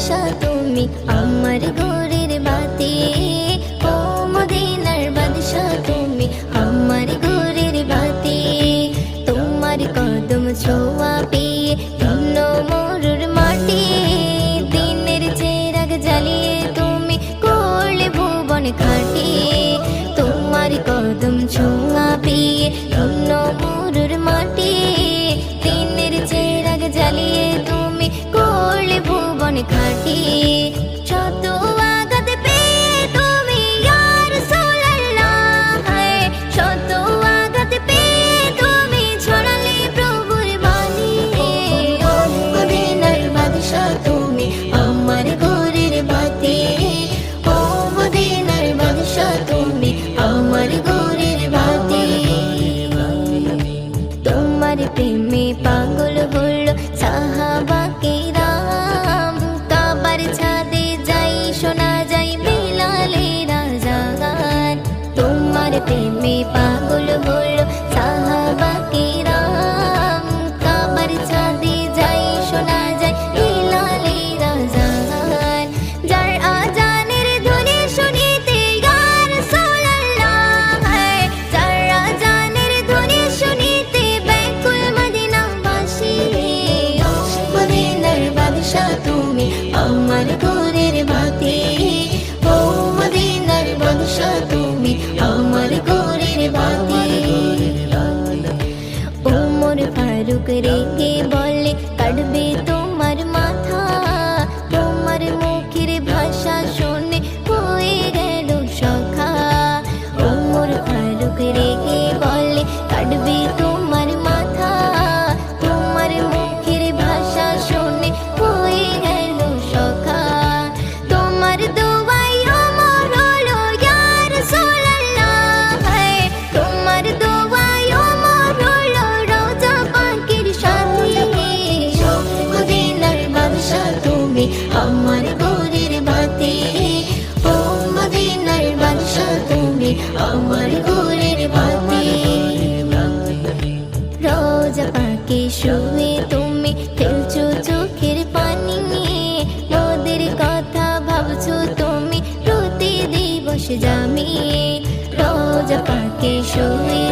বাদশা তুমি আমার ঘরের বাতি, ও মদিনার বাদশা তুমি আমার ঘরের বাতি। তোমার কদম ছোঁয়া পেয়ে ধন্য মরুর মাটি, দিনের চেরাগ জ্বালিয়ে তুমি করলে ভুবন খাটি। তোমার কদম ছোঁয়া পেয়ে ধন্য মরুর মাটি, দিনের চেরাগ জ্বালিয়ে তুমি করলে ভুবন খাটি। শত আঘাত পেয়ে তুমি ইয়া রাসূলুল্লাহ, শত আঘাত পেয়ে তুমি ছড়ালে প্রভুর বাণী। ও মদিনার বাদশা তুমি আমার ঘরের বাতি, ও মদিনার বাদশা তুমি আমার ঘরের বাতি। তোমার প্রেমে পাগল হলো সাহাবা কিরাম, কাবার ছাদে যাই শোনা যায় বিলালের আযান। তোমার প্রেমে পাগল হলো সাহাবা কিরাম, কাবার ছাদে যাই শোনা যায় বিলালের আযান। যার আযানের ধ্বনি শুনিতে ইয়া রাসূলুল্লাহ, যার আযানের ধ্বনি শুনিতে ব্যাকুল মদিনাবাসী। মদিনার বাদশা তুমি আমার ঘরের বাতি, ও মদিনার বাদশা তুমি আমার ঘরের বাতি। ওমর ফারুক রেগে বলে কাটবে তোমার মাথা, তোমার মুখের ভাষা শুনে হয়ে গেল সখা। ওমর ফারুক রেগে বলে কাটবে তোমার মাথা, তোমার মুখের ভাষা শুনে হয়ে গেল সখা। তোমার দোয়ায় ওমর হলো ইয়া রাসূলুল্লাহ, তোমার দোয়ায় ওমর হলো রওজা পাকের সাথী। মদিনার বাদশা তুমি আমার ঘরের বাতি, ও মদিনার বাদশা তুমি আমার ঘরের বাতি। রওজা পাকে শুয়ে তুমি ফেলছো চোখের পানি, মোদের কথা ভাবছো তুমি প্রতি দিবস জামিয়ে। রওজা পাকে শুয়ে